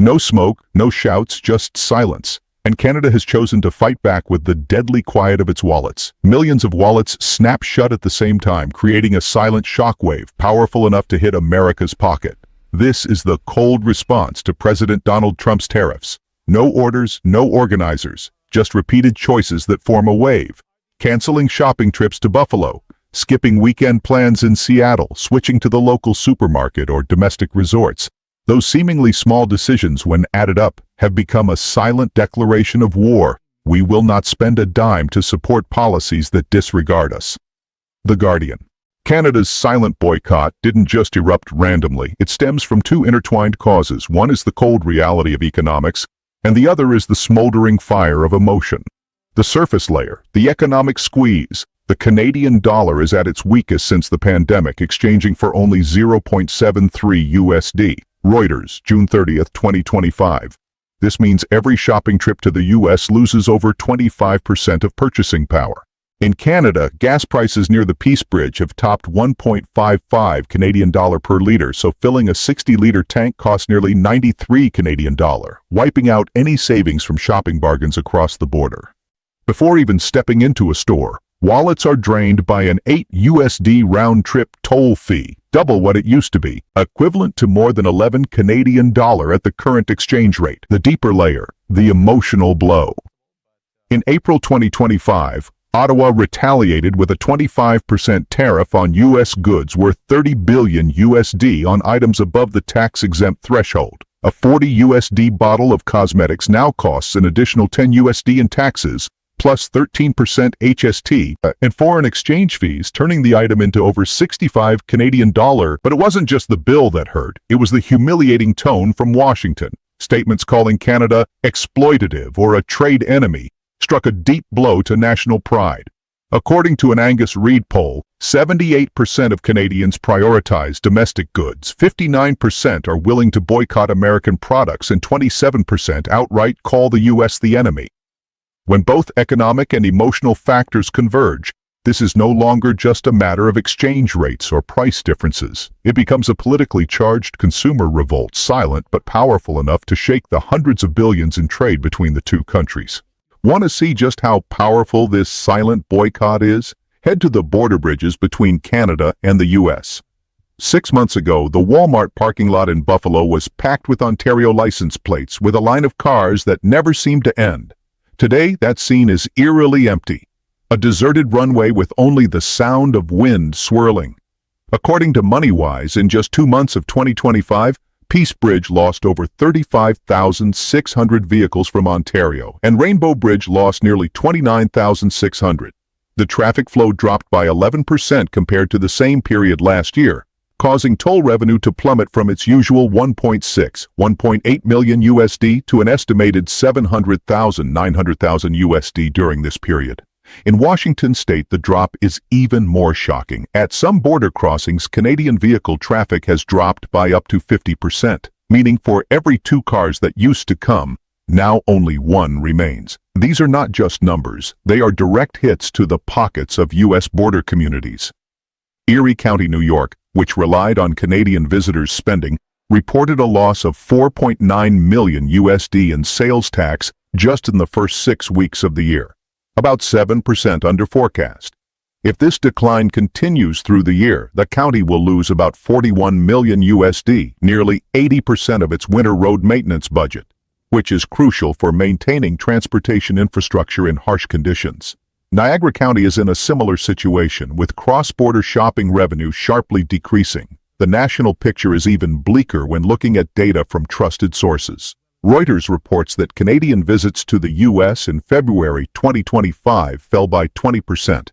No smoke, no shouts, just silence. And Canada has chosen to fight back with the deadly quiet of its wallets. Millions of wallets snap shut at the same time, creating a silent shockwave powerful enough to hit America's pocket. This is the cold response to President Donald Trump's tariffs. No orders, no organizers, just repeated choices that form a wave. Canceling shopping trips to Buffalo, skipping weekend plans in Seattle, switching to the local supermarket or domestic resorts. Those seemingly small decisions, when added up, have become a silent declaration of war. We will not spend a dime to support policies that disregard us. The Guardian. Canada's silent boycott didn't just erupt randomly. It stems from two intertwined causes. One is the cold reality of economics, and the other is the smoldering fire of emotion. The surface layer, the economic squeeze. The Canadian dollar is at its weakest since the pandemic, exchanging for only 0.73 USD. Reuters, June 30, 2025. This means every shopping trip to the U.S. loses over 25% of purchasing power. In Canada, gas prices near the Peace Bridge have topped 1.55 Canadian dollar per liter, so filling a 60-liter tank costs nearly 93 Canadian dollar, wiping out any savings from shopping bargains across the border. Before even stepping into a store, wallets are drained by an 8 USD round-trip toll fee, double what it used to be, equivalent to more than 11 Canadian dollar at the current exchange rate. The deeper layer, the emotional blow. In April 2025, Ottawa retaliated with a 25% tariff on U.S. goods worth 30 billion USD on items above the tax-exempt threshold. A 40 USD bottle of cosmetics now costs an additional 10 USD in taxes, plus 13% HST and foreign exchange fees, turning the item into over 65 Canadian dollar. But it wasn't just the bill that hurt, it was the humiliating tone from Washington. Statements calling Canada exploitative or a trade enemy struck a deep blow to national pride. According to an Angus Reid poll, 78% of Canadians prioritize domestic goods, 59% are willing to boycott American products, and 27% outright call the U.S. the enemy. When both economic and emotional factors converge, this is no longer just a matter of exchange rates or price differences. It becomes a politically charged consumer revolt, silent but powerful enough to shake the hundreds of billions in trade between the two countries. Want to see just how powerful this silent boycott is? Head to the border bridges between Canada and the U.S. 6 months ago, the Walmart parking lot in Buffalo was packed with Ontario license plates, with a line of cars that never seemed to end. Today, that scene is eerily empty. A deserted runway with only the sound of wind swirling. According to MoneyWise, in just 2 months of 2025, Peace Bridge lost over 35,600 vehicles from Ontario, and Rainbow Bridge lost nearly 29,600. The traffic flow dropped by 11% compared to the same period last year, causing toll revenue to plummet from its usual 1.8 million USD to an estimated 900,000 USD during this period. In Washington state, the drop is even more shocking. At some border crossings, Canadian vehicle traffic has dropped by up to 50%, meaning for every 2 cars that used to come, now only 1 remains. These are not just numbers, they are direct hits to the pockets of U.S. border communities. Erie County, New York, which relied on Canadian visitors' spending, reported a loss of 4.9 million USD in sales tax just in the first 6 weeks of the year, about 7% under forecast. If this decline continues through the year, the county will lose about 41 million USD, nearly 80% of its winter road maintenance budget, which is crucial for maintaining transportation infrastructure in harsh conditions. Niagara County is in a similar situation, with cross-border shopping revenue sharply decreasing. The national picture is even bleaker when looking at data from trusted sources. Reuters reports that Canadian visits to the U.S. in February 2025 fell by 20%.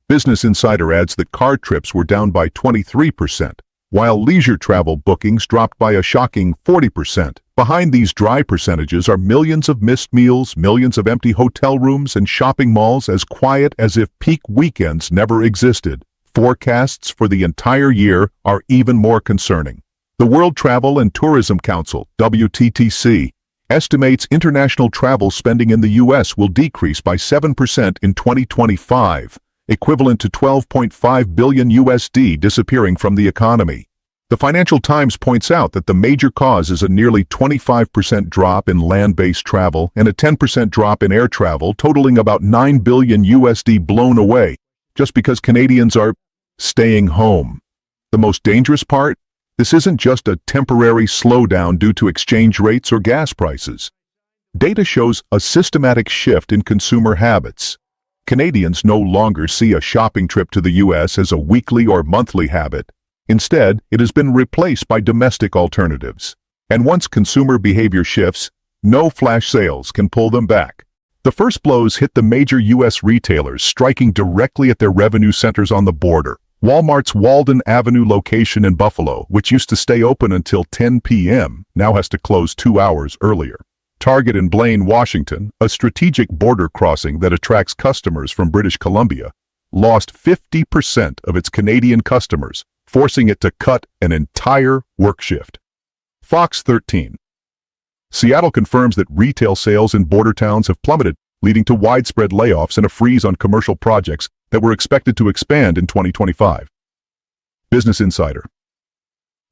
Business Insider adds that car trips were down by 23%, while leisure travel bookings dropped by a shocking 40%. Behind these dry percentages are millions of missed meals, millions of empty hotel rooms, and shopping malls as quiet as if peak weekends never existed. Forecasts for the entire year are even more concerning. The World Travel and Tourism Council, WTTC, estimates international travel spending in the U.S. will decrease by 7% in 2025, equivalent to 12.5 billion USD disappearing from the economy. The Financial Times points out that the major cause is a nearly 25% drop in land-based travel and a 10% drop in air travel, totaling about $9 billion USD blown away, just because Canadians are staying home. The most dangerous part? This isn't just a temporary slowdown due to exchange rates or gas prices. Data shows a systematic shift in consumer habits. Canadians no longer see a shopping trip to the U.S. as a weekly or monthly habit. Instead, it has been replaced by domestic alternatives. And once consumer behavior shifts, no flash sales can pull them back. The first blows hit the major U.S. retailers, striking directly at their revenue centers on the border. Walmart's Walden Avenue location in Buffalo, which used to stay open until 10 p.m., now has to close 2 hours earlier. Target in Blaine, Washington, a strategic border crossing that attracts customers from British Columbia, lost 50% of its Canadian customers, forcing it to cut an entire work shift. Fox 13. Seattle confirms that retail sales in border towns have plummeted, leading to widespread layoffs and a freeze on commercial projects that were expected to expand in 2025. Business Insider.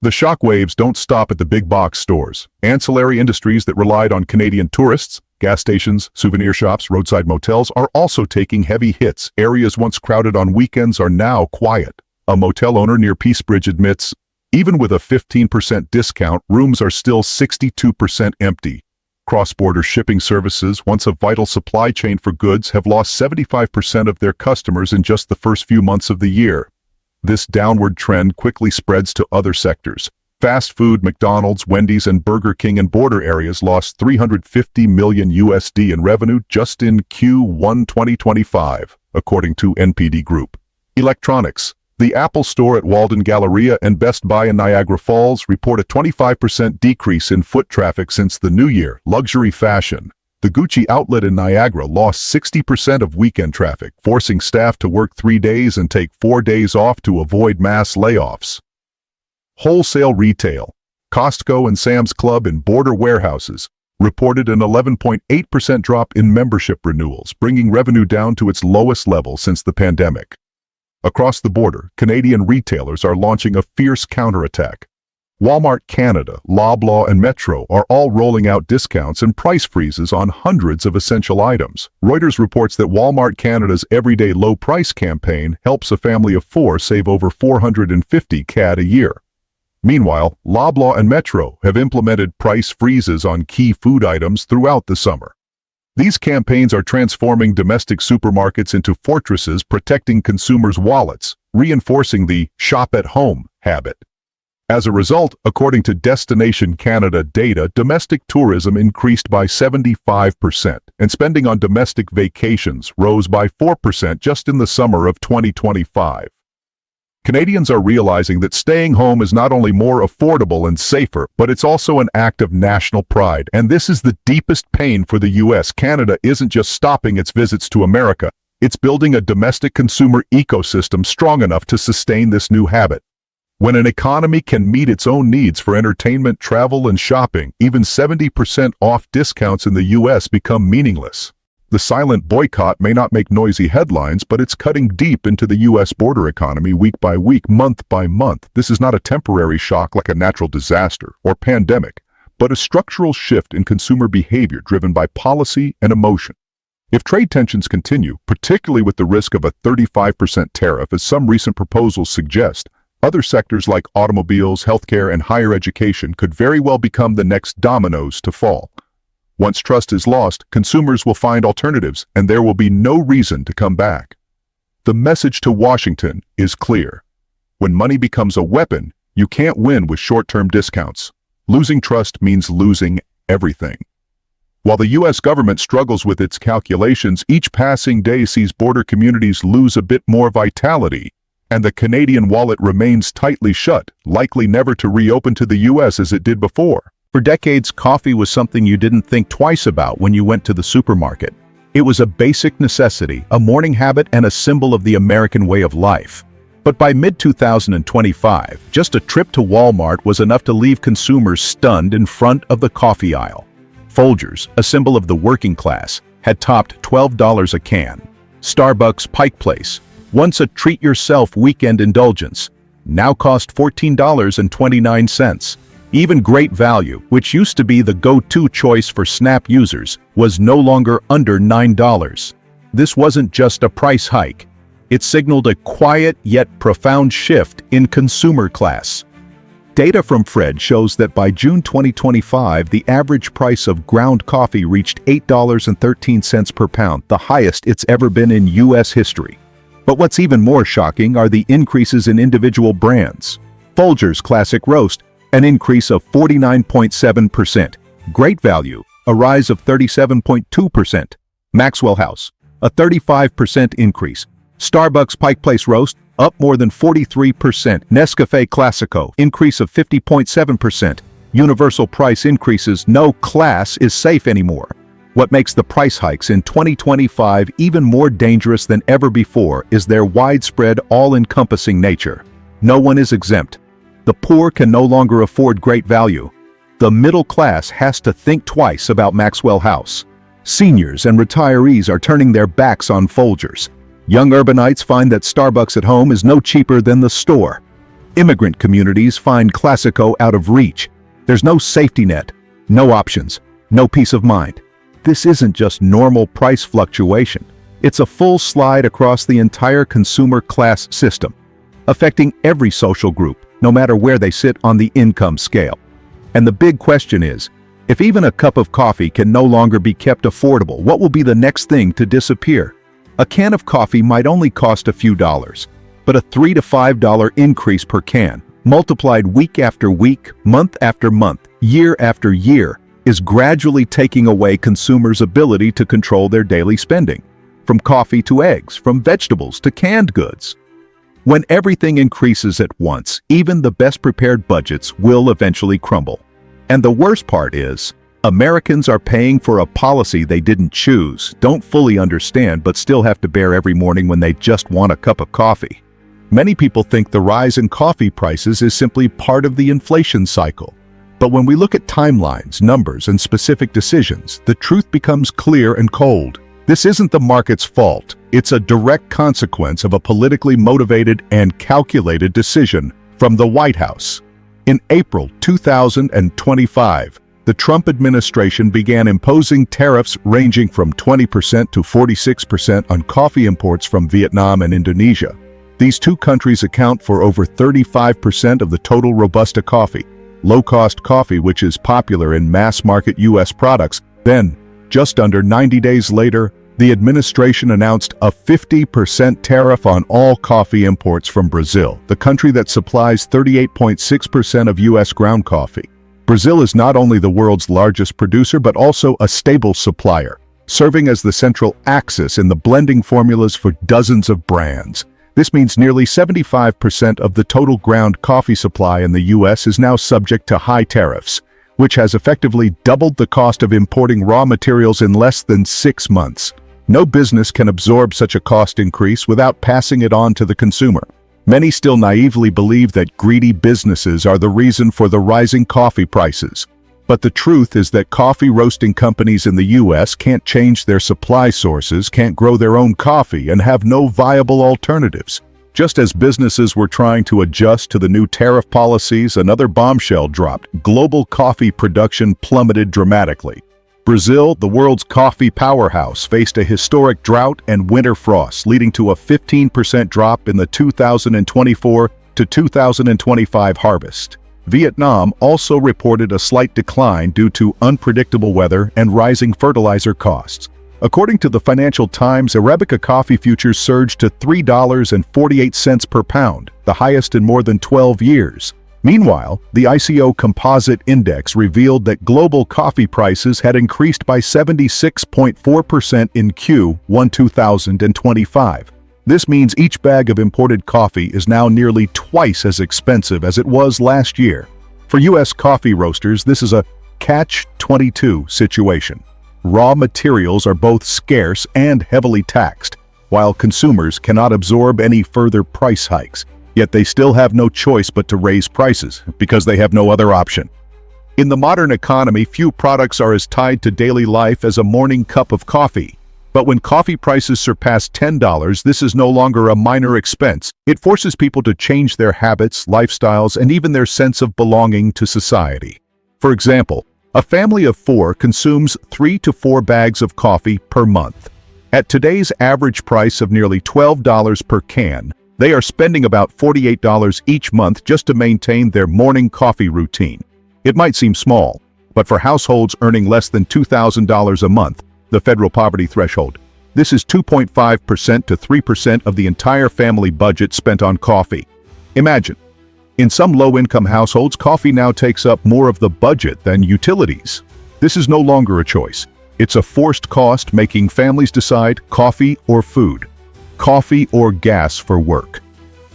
The shockwaves don't stop at the big box stores. Ancillary industries that relied on Canadian tourists, gas stations, souvenir shops, roadside motels are also taking heavy hits. Areas once crowded on weekends are now quiet. A motel owner near Peace Bridge admits, even with a 15% discount, rooms are still 62% empty. Cross-border shipping services, once a vital supply chain for goods, have lost 75% of their customers in just the first few months of the year. This downward trend quickly spreads to other sectors. Fast food, McDonald's, Wendy's, and Burger King in border areas lost $350 million USD in revenue just in Q1 2025, according to NPD Group. Electronics. The Apple Store at Walden Galleria and Best Buy in Niagara Falls report a 25% decrease in foot traffic since the new year. Luxury fashion. The Gucci outlet in Niagara lost 60% of weekend traffic, forcing staff to work 3 days and take 4 days off to avoid mass layoffs. Wholesale retail. Costco and Sam's Club in border warehouses reported an 11.8% drop in membership renewals, bringing revenue down to its lowest level since the pandemic. Across the border, Canadian retailers are launching a fierce counterattack. Walmart Canada, Loblaw, and Metro are all rolling out discounts and price freezes on hundreds of essential items. Reuters reports that Walmart Canada's Everyday Low Price campaign helps a family of 4 save over $450 CAD a year. Meanwhile, Loblaw and Metro have implemented price freezes on key food items throughout the summer. These campaigns are transforming domestic supermarkets into fortresses protecting consumers' wallets, reinforcing the shop-at-home habit. As a result, according to Destination Canada data, domestic tourism increased by 75%, and spending on domestic vacations rose by 4% just in the summer of 2025. Canadians are realizing that staying home is not only more affordable and safer, but it's also an act of national pride, and this is the deepest pain for the U.S. Canada isn't just stopping its visits to America, it's building a domestic consumer ecosystem strong enough to sustain this new habit. When an economy can meet its own needs for entertainment, travel, and shopping, even 70% off discounts in the U.S. become meaningless. The silent boycott may not make noisy headlines, but it's cutting deep into the U.S. border economy week by week, month by month. This is not a temporary shock like a natural disaster or pandemic, but a structural shift in consumer behavior driven by policy and emotion. If trade tensions continue, particularly with the risk of a 35% tariff, as some recent proposals suggest, other sectors like automobiles, healthcare, and higher education could very well become the next dominoes to fall. Once trust is lost, consumers will find alternatives, and there will be no reason to come back. The message to Washington is clear. When money becomes a weapon, you can't win with short-term discounts. Losing trust means losing everything. While the U.S. government struggles with its calculations, each passing day sees border communities lose a bit more vitality, and the Canadian wallet remains tightly shut, likely never to reopen to the U.S. as it did before. For decades, coffee was something you didn't think twice about when you went to the supermarket. It was a basic necessity, a morning habit, and a symbol of the American way of life. But by mid-2025, just a trip to Walmart was enough to leave consumers stunned in front of the coffee aisle. Folgers, a symbol of the working class, had topped $12 a can. Starbucks Pike Place, once a treat-yourself weekend indulgence, now cost $14.29. Even Great Value, which used to be the go-to choice for Snap users, was no longer under $9. This wasn't just a price hike. It signaled a quiet yet profound shift in consumer class. Data from Fred shows that by June 2025, the average price of ground coffee reached $8.13 per pound, the highest it's ever been in U.S. history. But what's even more shocking are the increases in individual brands. Folgers Classic Roast, an increase of 49.7%. Great Value, a rise of 37.2%. Maxwell House, a 35% increase. Starbucks Pike Place Roast, up more than 43%. Nescafé Classico, increase of 50.7%. Universal price increases, no class is safe anymore. What makes the price hikes in 2025 even more dangerous than ever before is their widespread, all-encompassing nature. No one is exempt. The poor can no longer afford Great Value. The middle class has to think twice about Maxwell House. Seniors and retirees are turning their backs on Folgers. Young urbanites find that Starbucks at home is no cheaper than the store. Immigrant communities find Classico out of reach. There's no safety net, no options, no peace of mind. This isn't just normal price fluctuation. It's a full slide across the entire consumer class system, affecting every social group, no matter where they sit on the income scale. And the big question is, if even a cup of coffee can no longer be kept affordable, what will be the next thing to disappear? A can of coffee might only cost a few dollars, but a $3 to $5 increase per can, multiplied week after week, month after month, year after year, is gradually taking away consumers' ability to control their daily spending, from coffee to eggs, from vegetables to canned goods. When everything increases at once, even the best-prepared budgets will eventually crumble. And the worst part is, Americans are paying for a policy they didn't choose, don't fully understand, but still have to bear every morning when they just want a cup of coffee. Many people think the rise in coffee prices is simply part of the inflation cycle. But when we look at timelines, numbers, and specific decisions, the truth becomes clear and cold. This isn't the market's fault. It's a direct consequence of a politically motivated and calculated decision from the White House. In April 2025, the Trump administration began imposing tariffs ranging from 20% to 46% on coffee imports from Vietnam and Indonesia. These two countries account for over 35% of the total Robusta coffee, low-cost coffee which is popular in mass-market U.S. products. Then, just under 90 days later, the administration announced a 50% tariff on all coffee imports from Brazil, the country that supplies 38.6% of U.S. ground coffee. Brazil is not only the world's largest producer but also a stable supplier, serving as the central axis in the blending formulas for dozens of brands. This means nearly 75% of the total ground coffee supply in the U.S. is now subject to high tariffs, which has effectively doubled the cost of importing raw materials in less than 6 months. No business can absorb such a cost increase without passing it on to the consumer. Many still naively believe that greedy businesses are the reason for the rising coffee prices. But the truth is that coffee roasting companies in the U.S. can't change their supply sources, can't grow their own coffee, and have no viable alternatives. Just as businesses were trying to adjust to the new tariff policies, another bombshell dropped. Global coffee production plummeted dramatically. Brazil, the world's coffee powerhouse, faced a historic drought and winter frost, leading to a 15% drop in the 2024 to 2025 harvest. Vietnam also reported a slight decline due to unpredictable weather and rising fertilizer costs. According to the Financial Times, Arabica coffee futures surged to $3.48 per pound, the highest in more than 12 years. Meanwhile, the ICO Composite Index revealed that global coffee prices had increased by 76.4% in Q1 2025. This means each bag of imported coffee is now nearly twice as expensive as it was last year. For U.S. coffee roasters, this is a catch-22 situation. Raw materials are both scarce and heavily taxed, while consumers cannot absorb any further price hikes. Yet they still have no choice but to raise prices, because they have no other option. In the modern economy, few products are as tied to daily life as a morning cup of coffee. But when coffee prices surpass $10, this is no longer a minor expense. It forces people to change their habits, lifestyles, and even their sense of belonging to society. For example, a family of 4 consumes 3 to 4 bags of coffee per month. At today's average price of nearly $12 per can, they are spending about $48 each month just to maintain their morning coffee routine. It might seem small, but for households earning less than $2,000 a month, the federal poverty threshold, this is 2.5% to 3% of the entire family budget spent on coffee. Imagine, in some low-income households, coffee now takes up more of the budget than utilities. This is no longer a choice. It's a forced cost, making families decide coffee or food, coffee or gas for work.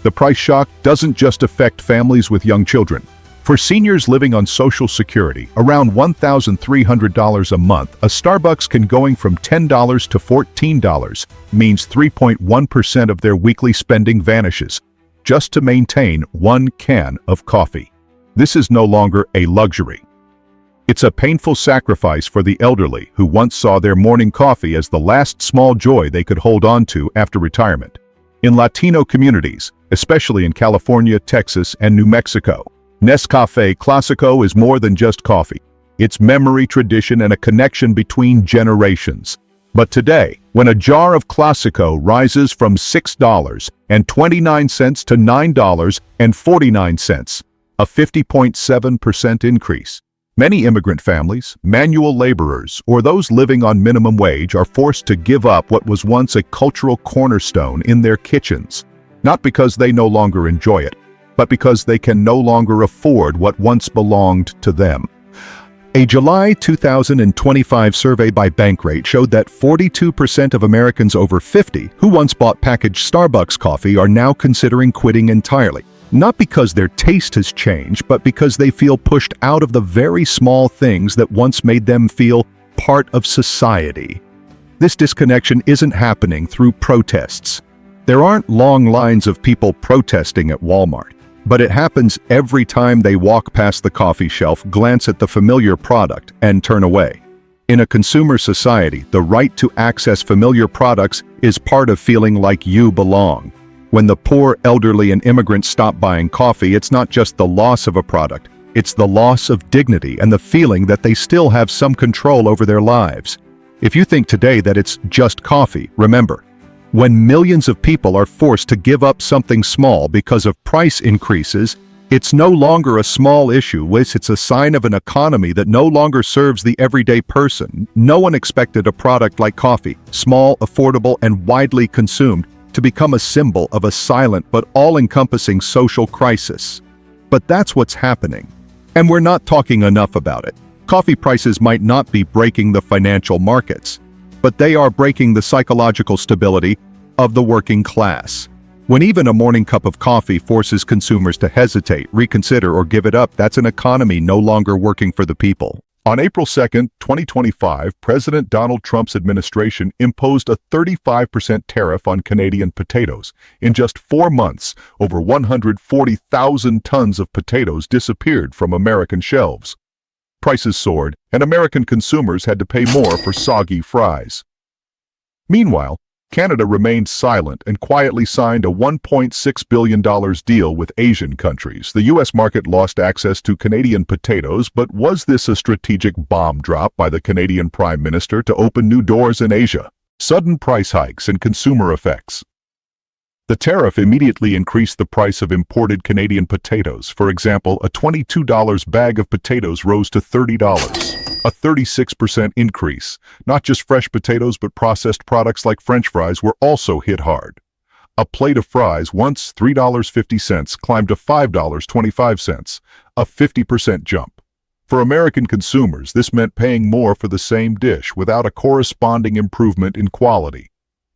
The price shock doesn't just affect families with young children. For seniors living on Social Security, around $1,300 a month, a Starbucks can going from $10 to $14 means 3.1% of their weekly spending vanishes, just to maintain 1 can of coffee. This is no longer a luxury. It's a painful sacrifice for the elderly who once saw their morning coffee as the last small joy they could hold on to after retirement. In Latino communities, especially in California, Texas, and New Mexico, Nescafé Clásico is more than just coffee. It's memory, tradition, and a connection between generations. But today, when a jar of Clásico rises from $6.29 to $9.49, a 50.7% increase, many immigrant families, manual laborers, or those living on minimum wage are forced to give up what was once a cultural cornerstone in their kitchens, not because they no longer enjoy it, but because they can no longer afford what once belonged to them. A July 2025 survey by Bankrate showed that 42% of Americans over 50 who once bought packaged Starbucks coffee are now considering quitting entirely. Not because their taste has changed, but because they feel pushed out of the very small things that once made them feel part of society. This disconnection isn't happening through protests. There aren't long lines of people protesting at Walmart, but it happens every time they walk past the coffee shelf, glance at the familiar product, and turn away. In a consumer society, the right to access familiar products is part of feeling like you belong. When the poor, elderly, and immigrants stop buying coffee, it's not just the loss of a product, it's the loss of dignity and the feeling that they still have some control over their lives. If you think today that it's just coffee, remember, when millions of people are forced to give up something small because of price increases, it's no longer a small issue. It's a sign of an economy that no longer serves the everyday person. No one expected a product like coffee, small, affordable, and widely consumed, to become a symbol of a silent but all-encompassing social crisis. But that's what's happening. And we're not talking enough about it. Coffee prices might not be breaking the financial markets, but they are breaking the psychological stability of the working class. When even a morning cup of coffee forces consumers to hesitate, reconsider, or give it up, that's an economy no longer working for the people. On April 2nd, 2025, President Donald Trump's administration imposed a 35% tariff on Canadian potatoes. In just 4 months, over 140,000 tons of potatoes disappeared from American shelves. Prices soared, and American consumers had to pay more for soggy fries. Meanwhile, Canada remained silent and quietly signed a $1.6 billion deal with Asian countries. The U.S. market lost access to Canadian potatoes, but was this a strategic bomb drop by the Canadian Prime Minister to open new doors in Asia? Sudden price hikes and consumer effects. The tariff immediately increased the price of imported Canadian potatoes. For example, a $22 bag of potatoes rose to $30, a 36% increase. Not just fresh potatoes, but processed products like French fries were also hit hard. A plate of fries, once $3.50, climbed to $5.25, a 50% jump. For American consumers, this meant paying more for the same dish without a corresponding improvement in quality.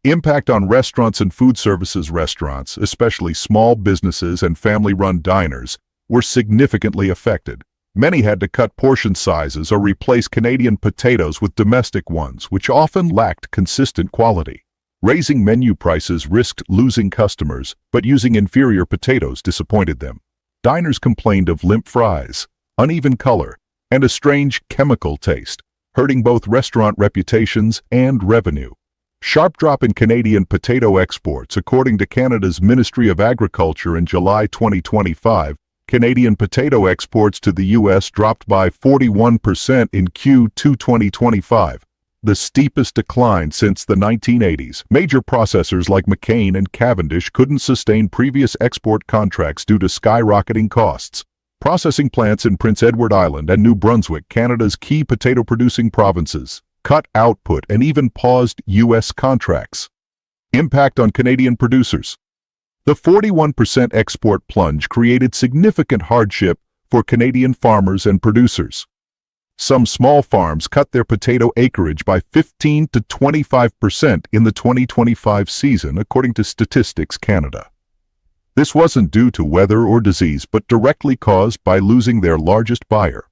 Impact on restaurants and food services. Restaurants, especially small businesses and family-run diners, were significantly affected. Many had to cut portion sizes or replace Canadian potatoes with domestic ones, which often lacked consistent quality. Raising menu prices risked losing customers, but using inferior potatoes disappointed them. Diners complained of limp fries, uneven color, and a strange chemical taste, hurting both restaurant reputations and revenue. Sharp drop in Canadian potato exports. According to Canada's Ministry of Agriculture in July 2025, Canadian potato exports to the U.S. dropped by 41% in Q2 2025, the steepest decline since the 1980s. Major processors like McCain and Cavendish couldn't sustain previous export contracts due to skyrocketing costs. Processing plants in Prince Edward Island and New Brunswick, Canada's key potato-producing provinces, cut output and even paused U.S. contracts. Impact on Canadian producers. The 41% export plunge created significant hardship for Canadian farmers and producers. Some small farms cut their potato acreage by 15 to 25% in the 2025 season, according to Statistics Canada. This wasn't due to weather or disease, but directly caused by losing their largest buyer.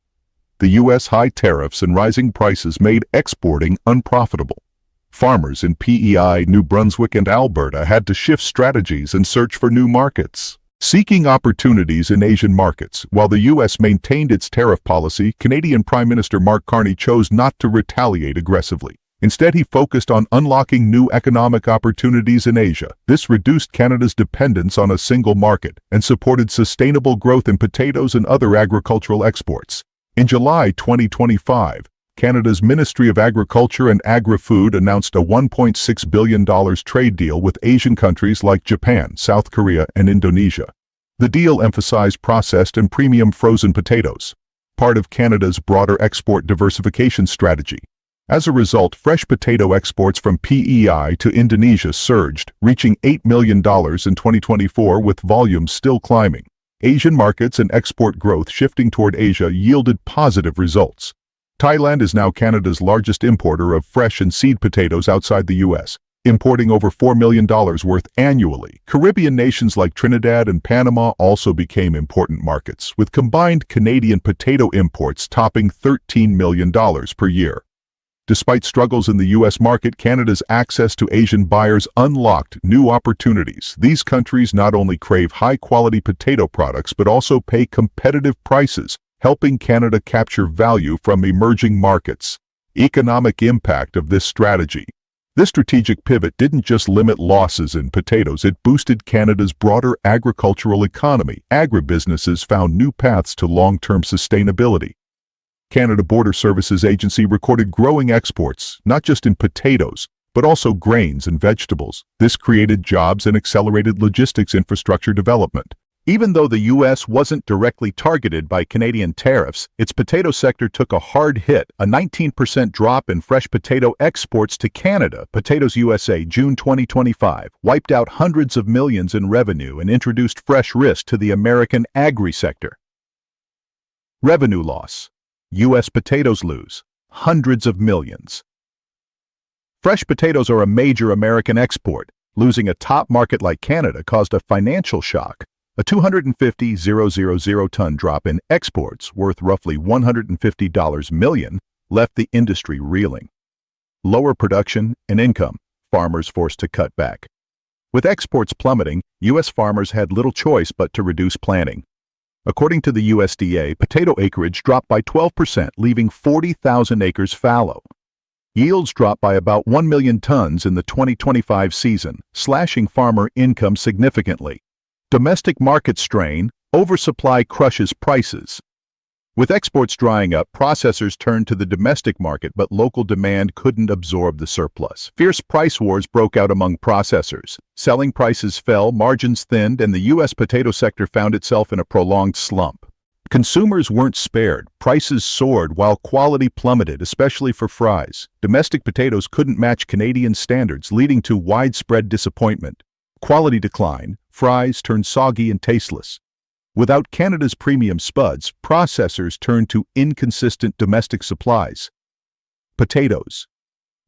The U.S. high tariffs and rising prices made exporting unprofitable. Farmers in PEI, New Brunswick, and Alberta had to shift strategies and search for new markets. Seeking opportunities in Asian markets. While the U.S. maintained its tariff policy, Canadian Prime Minister Mark Carney chose not to retaliate aggressively. Instead, he focused on unlocking new economic opportunities in Asia. This reduced Canada's dependence on a single market and supported sustainable growth in potatoes and other agricultural exports. In July 2025, Canada's Ministry of Agriculture and Agri-Food announced a $1.6 billion trade deal with Asian countries like Japan, South Korea, and Indonesia. The deal emphasized processed and premium frozen potatoes, part of Canada's broader export diversification strategy. As a result, fresh potato exports from PEI to Indonesia surged, reaching $8 million in 2024, with volumes still climbing. Asian markets and export growth shifting toward Asia yielded positive results. Thailand is now Canada's largest importer of fresh and seed potatoes outside the U.S., importing over $4 million worth annually. Caribbean nations like Trinidad and Panama also became important markets, with combined Canadian potato imports topping $13 million per year. Despite struggles in the U.S. market, Canada's access to Asian buyers unlocked new opportunities. These countries not only crave high-quality potato products but also pay competitive prices, helping Canada capture value from emerging markets. Economic impact of this strategy. This strategic pivot didn't just limit losses in potatoes, it boosted Canada's broader agricultural economy. Agribusinesses found new paths to long-term sustainability. Canada Border Services Agency recorded growing exports, not just in potatoes, but also grains and vegetables. This created jobs and accelerated logistics infrastructure development. Even though the U.S. wasn't directly targeted by Canadian tariffs, its potato sector took a hard hit, a 19% drop in fresh potato exports to Canada. Potatoes USA, June 2025, wiped out hundreds of millions in revenue and introduced fresh risk to the American agri-sector. Revenue loss. U.S. potatoes lose hundreds of millions. Fresh potatoes are a major American export. Losing a top market like Canada caused a financial shock. A 250,000-ton drop in exports, worth roughly $150 million, left the industry reeling. Lower production and income, farmers forced to cut back. With exports plummeting, U.S. farmers had little choice but to reduce planting. According to the USDA, potato acreage dropped by 12%, leaving 40,000 acres fallow. Yields dropped by about 1 million tons in the 2025 season, slashing farmer income significantly. Domestic market strain, oversupply crushes prices. With exports drying up, processors turned to the domestic market, but local demand couldn't absorb the surplus. Fierce price wars broke out among processors. Selling prices fell, margins thinned, and the U.S. potato sector found itself in a prolonged slump. Consumers weren't spared. Prices soared while quality plummeted, especially for fries. Domestic potatoes couldn't match Canadian standards, leading to widespread disappointment. Quality declined. Fries turned soggy and tasteless. Without Canada's premium spuds, processors turned to inconsistent domestic supplies. Potatoes.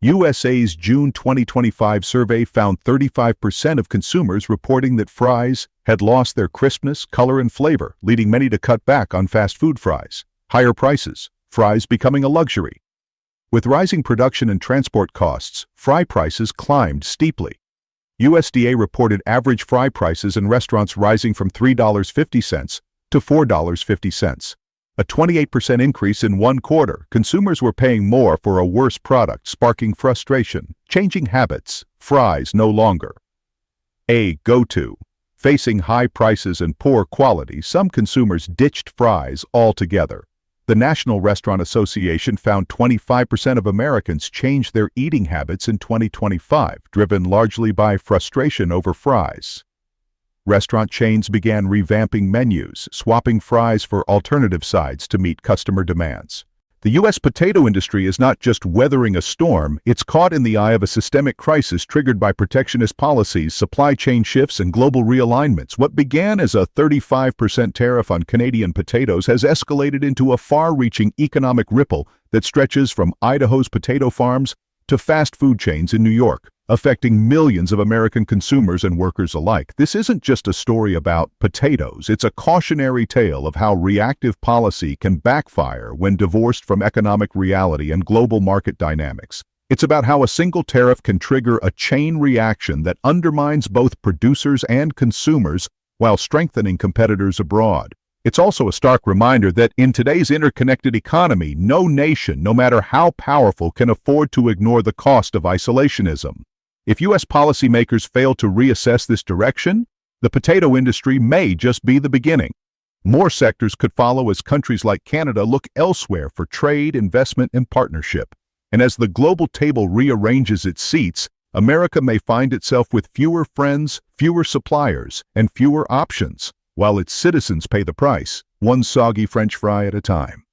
USA's June 2025 survey found 35% of consumers reporting that fries had lost their crispness, color, and flavor, leading many to cut back on fast food fries. Higher prices, fries becoming a luxury. With rising production and transport costs, fry prices climbed steeply. USDA reported average fry prices in restaurants rising from $3.50 to $4.50. A 28% increase in one quarter. Consumers were paying more for a worse product, sparking frustration. Changing habits. Fries no longer a go-to. Facing high prices and poor quality, some consumers ditched fries altogether. The National Restaurant Association found 25% of Americans changed their eating habits in 2025, driven largely by frustration over fries. Restaurant chains began revamping menus, swapping fries for alternative sides to meet customer demands. The U.S. potato industry is not just weathering a storm, it's caught in the eye of a systemic crisis triggered by protectionist policies, supply chain shifts, and global realignments. What began as a 35% tariff on Canadian potatoes has escalated into a far-reaching economic ripple that stretches from Idaho's potato farms to fast food chains in New York, affecting millions of American consumers and workers alike. This isn't just a story about potatoes. It's a cautionary tale of how reactive policy can backfire when divorced from economic reality and global market dynamics. It's about how a single tariff can trigger a chain reaction that undermines both producers and consumers while strengthening competitors abroad. It's also a stark reminder that in today's interconnected economy, no nation, no matter how powerful, can afford to ignore the cost of isolationism. If U.S. policymakers fail to reassess this direction, the potato industry may just be the beginning. More sectors could follow as countries like Canada look elsewhere for trade, investment, and partnership. And as the global table rearranges its seats, America may find itself with fewer friends, fewer suppliers, and fewer options, while its citizens pay the price, one soggy French fry at a time.